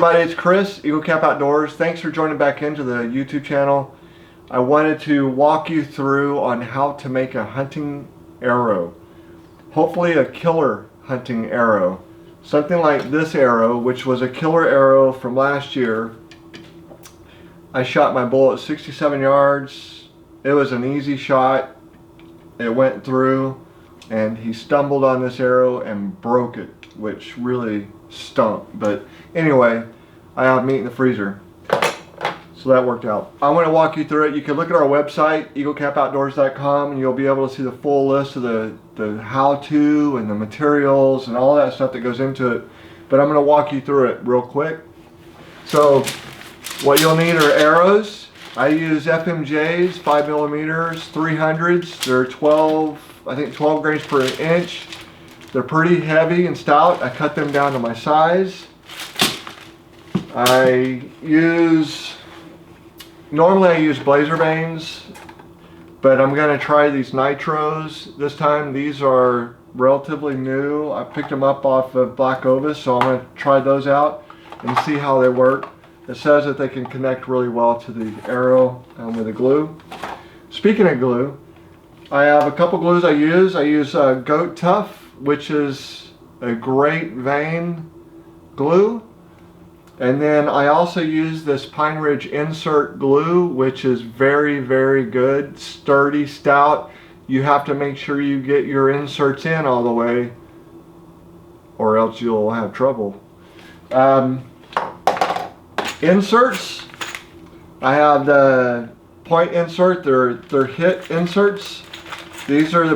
everybody, it's Chris, Eagle Cap Outdoors. Thanks for joining back into the YouTube channel. I wanted to walk you through on how to make a hunting arrow. Hopefully a killer hunting arrow. Something like this arrow, which was a killer arrow from last year. I shot my bull at 67 yards. It was an easy shot. It went through and he stumbled on this arrow and broke it, which really stunk. But anyway, I have meat in the freezer, so that worked out. I want to walk you through it. You can look at our website, eaglecapoutdoors.com, and you'll be able to see the full list of the how-to and the materials and all that stuff that goes into it. But I'm going to walk you through it real quick. So what you'll need are arrows. I use FMJs, 5mm, 300s. They're 12 grains per inch. They're pretty heavy and stout. I cut them down to my size. Normally I use blazer vanes, but I'm going to try these nitros this time. These are relatively new. I picked them up off of Black Ovis, so I'm going to try those out and see how they work. It says that they can connect really well to the arrow with the glue. Speaking of glue, I have a couple glues I use. I use Goat Tough, which is a great vein glue. And then I also use this Pine Ridge insert glue, which is very, very good, sturdy, stout. You have to make sure you get your inserts in all the way, or else you'll have trouble. Inserts, I have the point insert, they're hit inserts. These are they're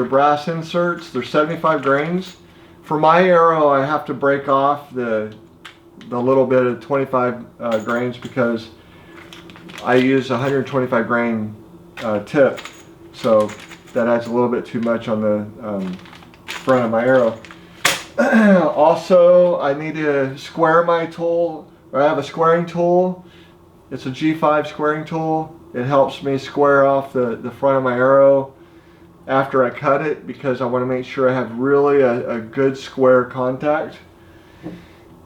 brass inserts, they're 75 grains. For my arrow, I have to break off the little bit of 25 grains because I use 125 grain tip, so that adds a little bit too much on the front of my arrow. Also, I need to square my tool. I have a squaring tool. It's a G5 squaring tool. It helps me square off the front of my arrow after I cut it, because I want to make sure I have really a good square contact.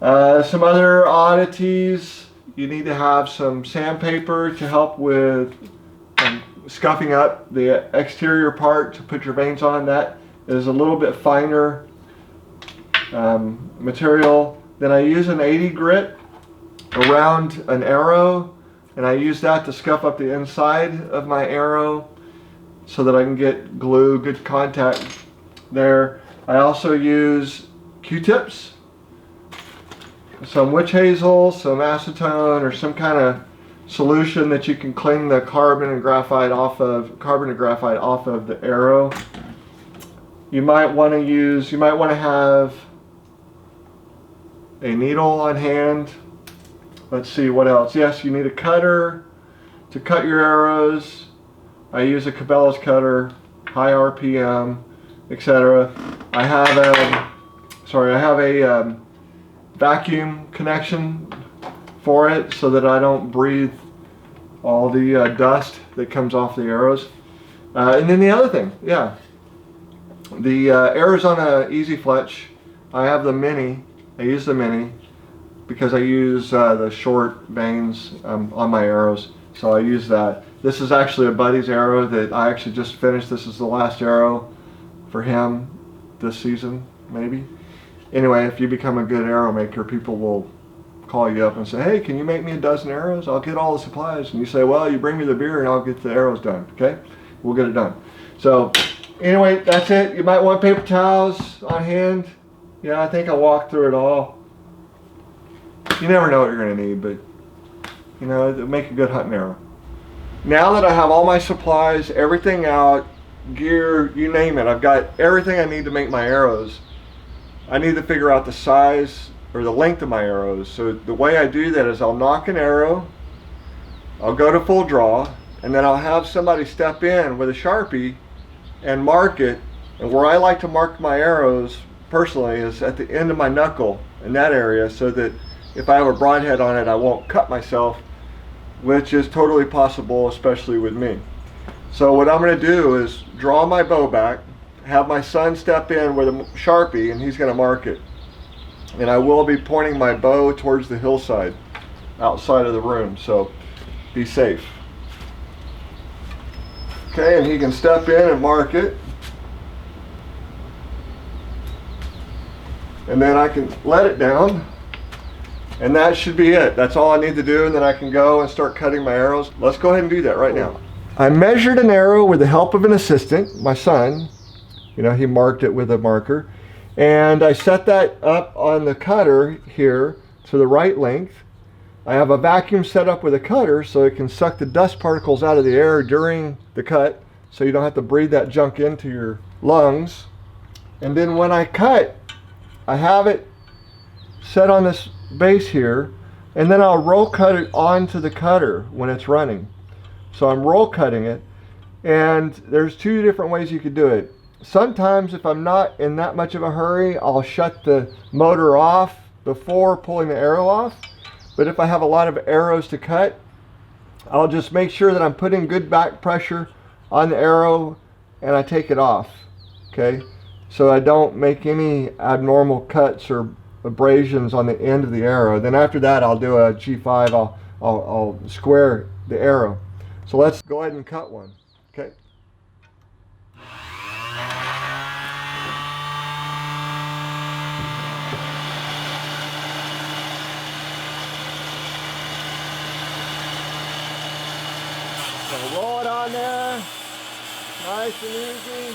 Some other oddities: you need to have some sandpaper to help with scuffing up the exterior part to put your vanes on. That is a little bit finer material. Then I use an 80 grit around an arrow, and I use that to scuff up the inside of my arrow so that I can get glue, good contact there. I also use Q-tips, some witch hazel, some acetone, or some kind of solution that you can clean the carbon and graphite off of the arrow. You might want to have a needle on hand. Let's see what else. Yes, you need a cutter to cut your arrows. I use a Cabela's cutter, high RPM, etc. I have a vacuum connection for it so that I don't breathe all the dust that comes off the arrows. And then the other thing, the arrows on a Easy Fletch. I have the mini. I use the mini because I use the short vanes on my arrows, so I use that. This is actually a buddy's arrow that I actually just finished. This is the last arrow for him this season, maybe. Anyway, if you become a good arrow maker, people will call you up and say, hey, can you make me a dozen arrows? I'll get all the supplies. And you say, well, you bring me the beer and I'll get the arrows done, okay? We'll get it done. So anyway, that's it. You might want paper towels on hand. Yeah, I think I walked through it all. You never know what you're going to need, but you know, it'll make a good hunting arrow. Now that I have all my supplies, everything out, gear, you name it, I've got everything I need to make my arrows. I need to figure out the size or the length of my arrows. So the way I do that is I'll nock an arrow, I'll go to full draw, and then I'll have somebody step in with a Sharpie and mark it. And where I like to mark my arrows personally is at the end of my knuckle, in that area, so that if I have a broadhead on it, I won't cut myself, which is totally possible, especially with me. So what I'm going to do is draw my bow back, have my son step in with a Sharpie, and he's going to mark it. And I will be pointing my bow towards the hillside outside of the room, so be safe. Okay, and he can step in and mark it. And then I can let it down. And that should be it. That's all I need to do, and then I can go and start cutting my arrows. Let's go ahead and do that right now. I measured an arrow with the help of an assistant, my son. You know, he marked it with a marker. And I set that up on the cutter here to the right length. I have a vacuum set up with a cutter so it can suck the dust particles out of the air during the cut, so you don't have to breathe that junk into your lungs. And then when I cut, I have it set on this base here, and then I'll roll cut it onto the cutter when it's running. So I'm roll cutting it, and there's two different ways you could do it. Sometimes if I'm not in that much of a hurry, I'll shut the motor off before pulling the arrow off. But if I have a lot of arrows to cut, I'll just make sure that I'm putting good back pressure on the arrow and I take it off, okay? So I don't make any abnormal cuts or abrasions on the end of the arrow. Then after that, I'll do a G5, I'll square the arrow. So let's go ahead and cut one, okay? So roll it on there, nice and easy.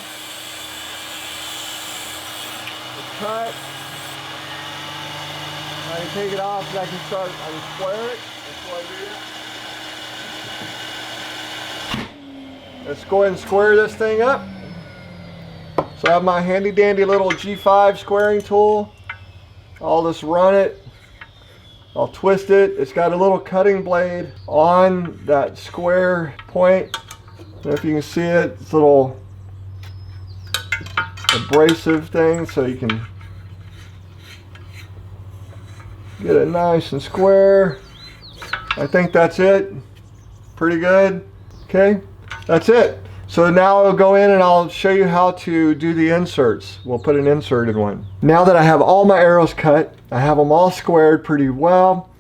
The cut. I can take it off and I can square it. That's what I do. Let's go ahead and square this thing up. So I have my handy dandy little G5 squaring tool. I'll just run it. I'll twist it. It's got a little cutting blade on that square point. I don't know if you can see it. It's a little abrasive thing so you can get it nice and square. I think that's it. Pretty good. Okay, that's it. So now I'll go in and I'll show you how to do the inserts. We'll put an insert in one. Now that I have all my arrows cut, I have them all squared pretty well,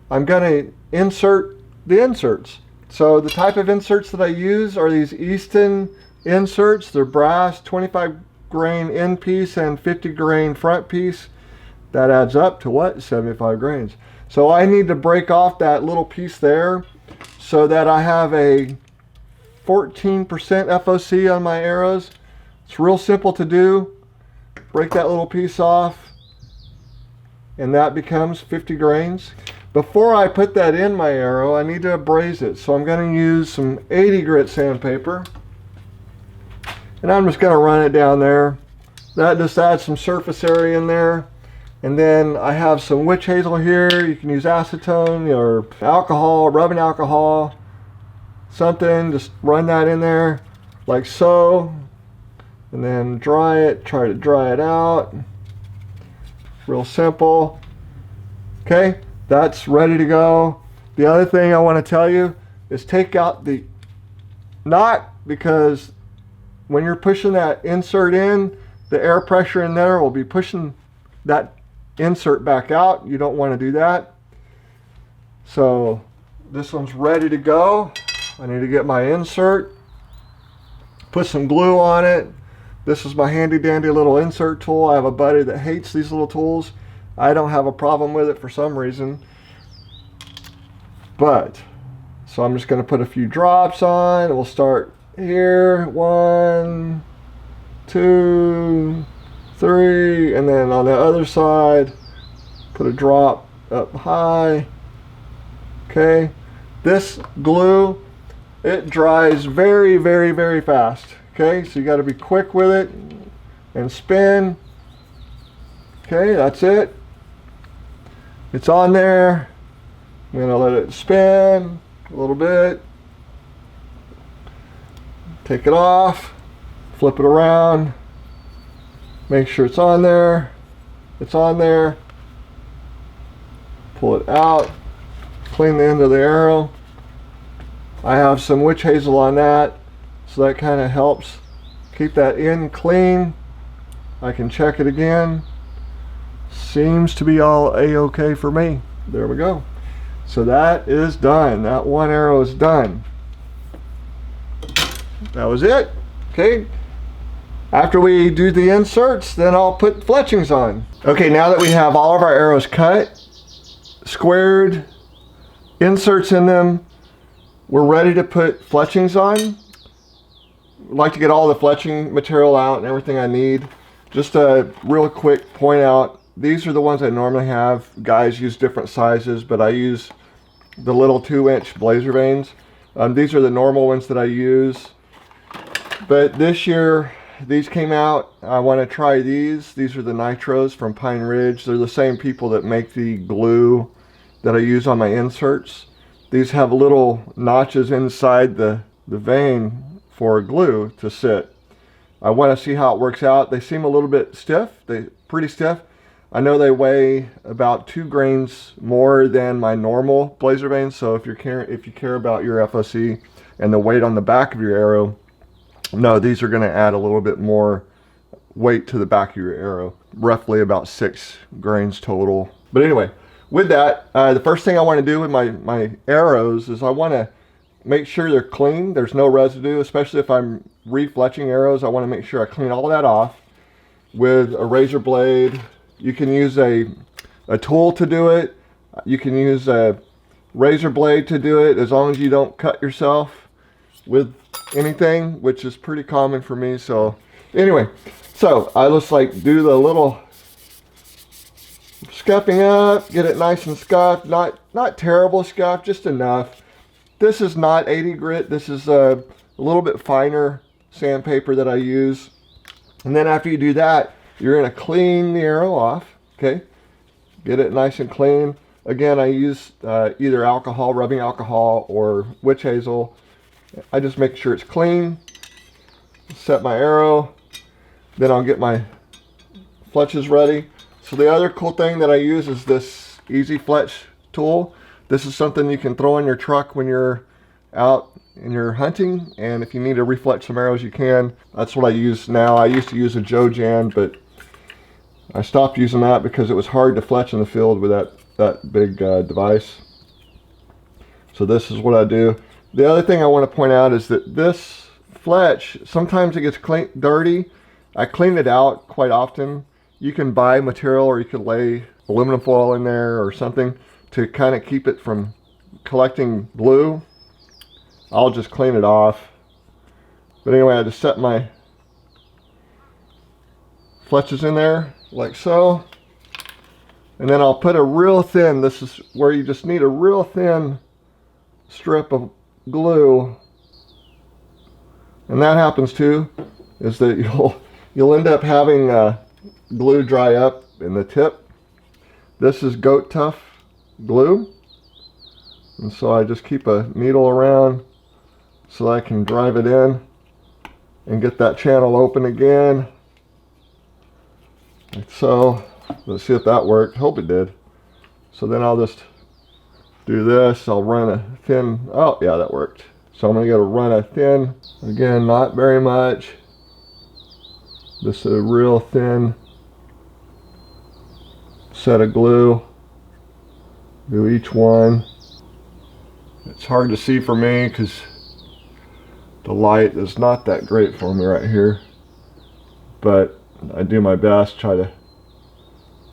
I'm going to insert the inserts. So the type of inserts that I use are these Easton inserts. They're brass, 25 grain end piece and 50 grain front piece. That adds up to what? 75 grains. So I need to break off that little piece there so that I have a 14% FOC on my arrows. It's real simple to do. Break that little piece off and that becomes 50 grains. Before I put that in my arrow, I need to abrase it. So I'm going to use some 80 grit sandpaper and I'm just going to run it down there. That just adds some surface area in there. And then I have some witch hazel here. You can use acetone or alcohol, rubbing alcohol, something. Just run that in there like so. And then dry it, try to dry it out. Real simple. Okay, that's ready to go. The other thing I want to tell you is take out the knot, because when you're pushing that insert in, the air pressure in there will be pushing that insert back out. You don't want to do that. So this one's ready to go. I need to get my insert, put some glue on it. This is my handy dandy little insert tool. I have a buddy that hates these little tools. I don't have a problem with it for some reason. So I'm just going to put a few drops on. We'll start here. 1, 2, 3, and then on the other side, put a drop up high. Okay, this glue, it dries very, very, very fast. Okay, so you got to be quick with it and spin. Okay, that's it. It's on there. I'm going to let it spin a little bit. Take it off, flip it around. Make sure it's on there. It's on there. Pull it out. Clean the end of the arrow. I have some witch hazel on that, so that kind of helps keep that end clean. I can check it again. seems to be all a-okay for me. There we go. So that is done. That one arrow is done. That was it. Okay. After we do the inserts, then I'll put fletchings on. Okay, now that we have all of our arrows cut, squared, inserts in them, we're ready to put fletchings on. I'd like to get all the fletching material out and everything I need. Just a real quick point out, these are the ones I normally have. Guys use different sizes, but I use the little 2-inch blazer vanes. These are the normal ones that I use. But this year, these came out. I want to try these. These are the Nitros from Pine Ridge. They're the same people that make the glue that I use on my inserts. These have little notches inside the vane for glue to sit. I want to see how it works out. They seem a little bit stiff. They're pretty stiff. I know they weigh about 2 grains more than my normal blazer vanes. So if you care about your FOC and the weight on the back of your arrow, no, these are going to add a little bit more weight to the back of your arrow. Roughly about 6 grains total. But anyway, with that, the first thing I want to do with my arrows is I want to make sure they're clean. There's no residue, especially if I'm refletching arrows. I want to make sure I clean all that off with a razor blade. You can use a tool to do it. You can use a razor blade to do it, as long as you don't cut yourself with anything, which is pretty common for me. So anyway, so I just like do the little scuffing up, get it nice and scuffed. Not terrible scuff, just enough. This is not 80 grit. This is a little bit finer sandpaper that I use. And then after you do that, you're going to clean the arrow off. Okay, get it nice and clean. Again, I use either alcohol, rubbing alcohol, or witch hazel. I just make sure it's clean. Set my arrow. Then I'll get my fletches ready. So the other cool thing that I use is this Easy Fletch tool. This is something you can throw in your truck when you're out and you're hunting, and if you need to refletch some arrows, you can. That's what I use now. I used to use a Joe Jan, but I stopped using that because it was hard to fletch in the field with that big device. So this is what I do. The other thing I want to point out is that this Fletch, sometimes it gets dirty. I clean it out quite often. You can buy material, or you could lay aluminum foil in there or something to kind of keep it from collecting glue. I'll just clean it off. But anyway, I just set my fletches in there like so. And then I'll put a real thin, this is where you just need a real thin strip of glue. And that happens too, is that you'll end up having glue dry up in the tip. This is goat tough glue. And so I just keep a needle around so I can drive it in and get that channel open again. Like so. Let's see if that worked. Hope it did. So then I'll just do this. I'll run a thin, oh yeah, that worked. So I'm going to run a thin, again, not very much. Just a real thin set of glue. Do each one. It's hard to see for me because the light is not that great for me right here. But I do my best, try to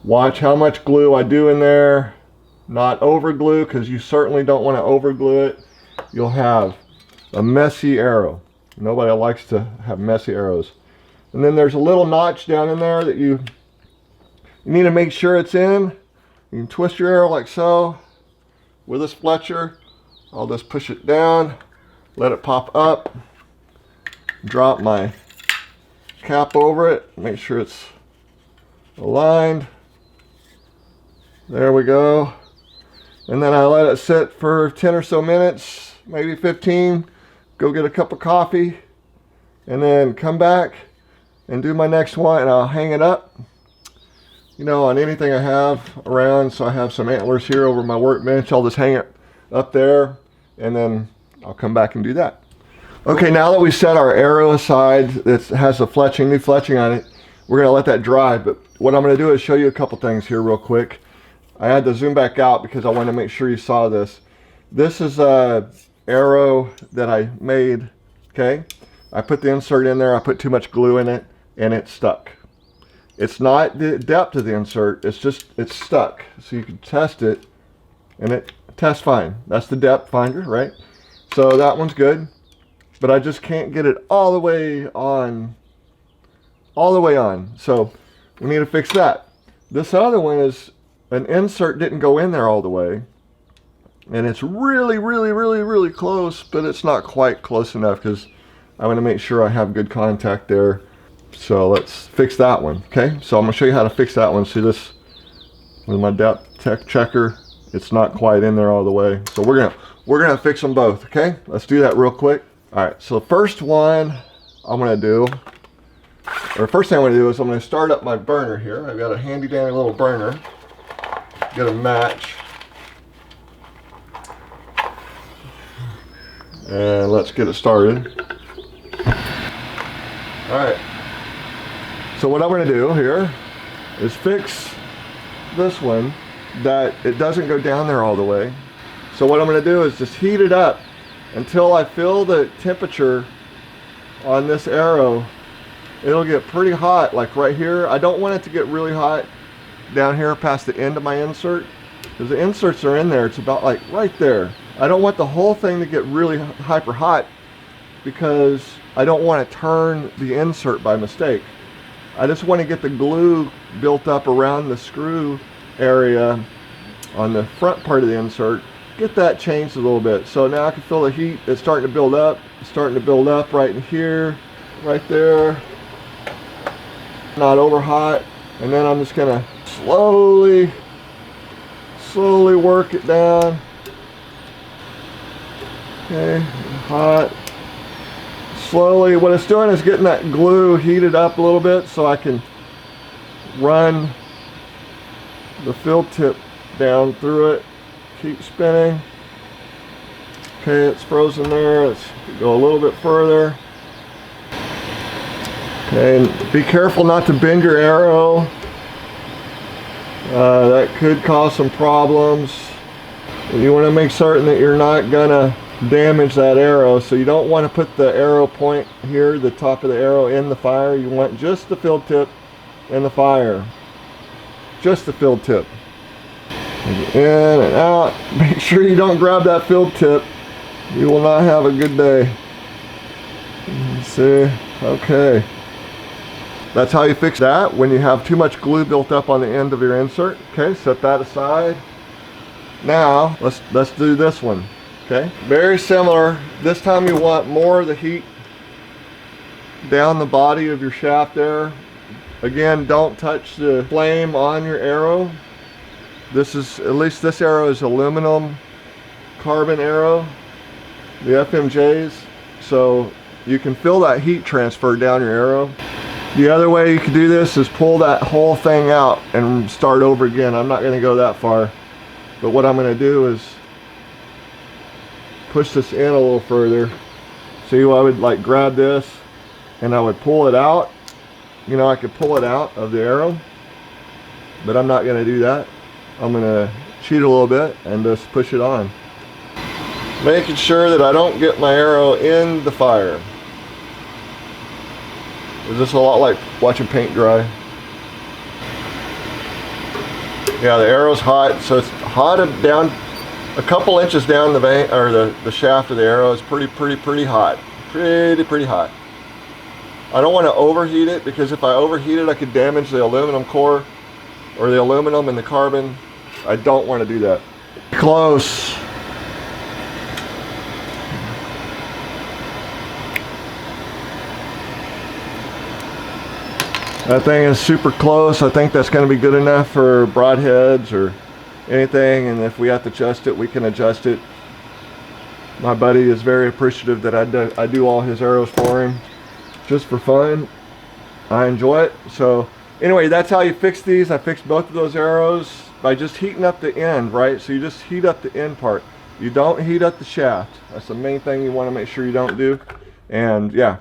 watch how much glue I do in there. Not over glue, because you certainly don't want to over glue it. You'll have a messy arrow. Nobody likes to have messy arrows. And then there's a little notch down in there that you need to make sure it's in. You can twist your arrow like so. With this Fletcher, I'll just push it down, let it pop up, drop my cap over it, make sure it's aligned. There we go. And then I let it sit for 10 or so minutes, maybe 15, go get a cup of coffee, and then come back and do my next one, and I'll hang it up, you know, on anything I have around. So I have some antlers here over my workbench. I'll just hang it up there, and then I'll come back and do that. Okay, now that we set our arrow aside, it has a new fletching on it, we're gonna let that dry. But what I'm gonna do is show you a couple things here real quick. I had to zoom back out because I wanted to make sure you saw this. This is a arrow that I made, okay? I put the insert in there, I put too much glue in it, and it stuck. It's not the depth of the insert, it's stuck. So you can test it, and it tests fine. That's the depth finder, right? So that one's good, but I just can't get it all the way on. So we need to fix that. This other one is an insert didn't go in there all the way, and it's really close, but it's not quite close enough because I want to make sure I have good contact there. So let's fix that one, okay? So I'm gonna show you how to fix that one. See this with my depth checker, it's not quite in there all the way. So we're gonna fix them both, okay? Let's do that real quick. All right, so the first one I'm gonna do, or first thing I'm gonna do is I'm gonna start up my burner here. I've got a handy dandy little burner. Get a match. And let's get it started. All right. So what I'm going to do here is fix this one that it doesn't go down there all the way. So what I'm going to do is just heat it up until I feel the temperature on this arrow. It'll get pretty hot, like right here. I don't want it to get really hot down here past the end of my insert, because the inserts are in there. It's about like right there. I don't want the whole thing to get really hyper hot because I don't want to turn the insert by mistake. I just want to get the glue built up around the screw area on the front part of the insert, get that changed a little bit. So now I can feel the heat. It's starting to build up. It's starting to build up right in here, right there. Not over hot. And then I'm just gonna slowly work it down. Okay, hot. Slowly, what it's doing is getting that glue heated up a little bit so I can run the fill tip down through it. Keep spinning. Okay, it's frozen there. Let's go a little bit further. Okay, and be careful not to bend your arrow. That could cause some problems. You want to make certain that you're not gonna damage that arrow, so you don't want to put the arrow point here, the top of the arrow, in the fire. You want just the fill tip in the fire. Just the fill tip. In and out. Make sure you don't grab that fill tip. You will not have a good day. Let's see. Okay. That's how you fix that when you have too much glue built up on the end of your insert. Okay, set that aside. Now, let's do this one. Okay, very similar. This time you want more of the heat down the body of your shaft there. Again, don't touch the flame on your arrow. This is, at least this arrow is aluminum carbon arrow, the FMJs, so you can feel that heat transfer down your arrow. The other way you can do this is pull that whole thing out and start over again. I'm not going to go that far, but what I'm going to do is push this in a little further. See, I would like grab this and I would pull it out. You know, I could pull it out of the arrow, but I'm not going to do that. I'm going to cheat a little bit and just push it on, making sure that I don't get my arrow in the fire. Is this a lot like watching paint dry? Yeah, the arrow's hot, so it's hot down a couple inches down the vein, or the shaft of the arrow is pretty hot. Pretty hot. I don't want to overheat it, because if I overheat it I could damage the aluminum core or the aluminum and the carbon. I don't want to do that. Close. That thing is super close. I think that's going to be good enough for broadheads or anything, and if we have to adjust it, we can adjust it. My buddy is very appreciative that I do all his arrows for him just for fun. I enjoy it. So anyway, that's how you fix these. I fixed both of those arrows by just heating up the end, right? So you just heat up the end part. You don't heat up the shaft. That's the main thing you want to make sure you don't do. And yeah,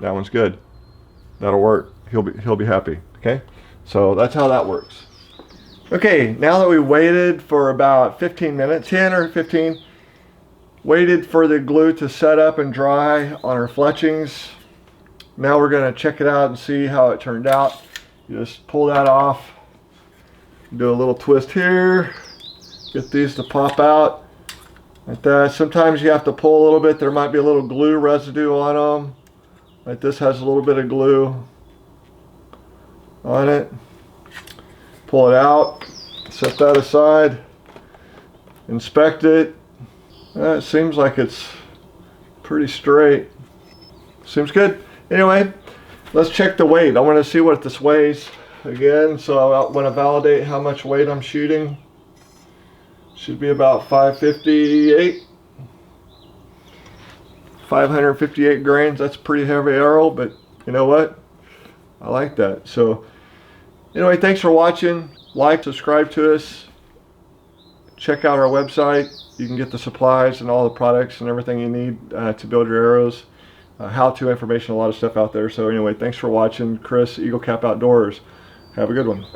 that one's good. That'll work. he'll be happy. Okay, so that's how that works. Okay, now that we waited for about 15 minutes, 10 or 15, waited for the glue to set up and dry on our fletchings. Now we're going to check it out and see how it turned out. You just pull that off, do a little twist here, get these to pop out like that. Sometimes you have to pull a little bit. There might be a little glue residue on them. Like this has a little bit of glue on it. Pull it out, set that aside, inspect it. It seems like it's pretty straight. Seems good. Anyway, let's check the weight. I want to see what this weighs again, so I want to validate how much weight I'm shooting. Should be about 558 grains. That's a pretty heavy arrow, but you know what? I like that. So anyway, thanks for watching. Like, subscribe to us. Check out our website. You can get the supplies and all the products and everything you need to build your arrows. How-to information, a lot of stuff out there. So anyway, thanks for watching. Chris, Eagle Cap Outdoors. Have a good one.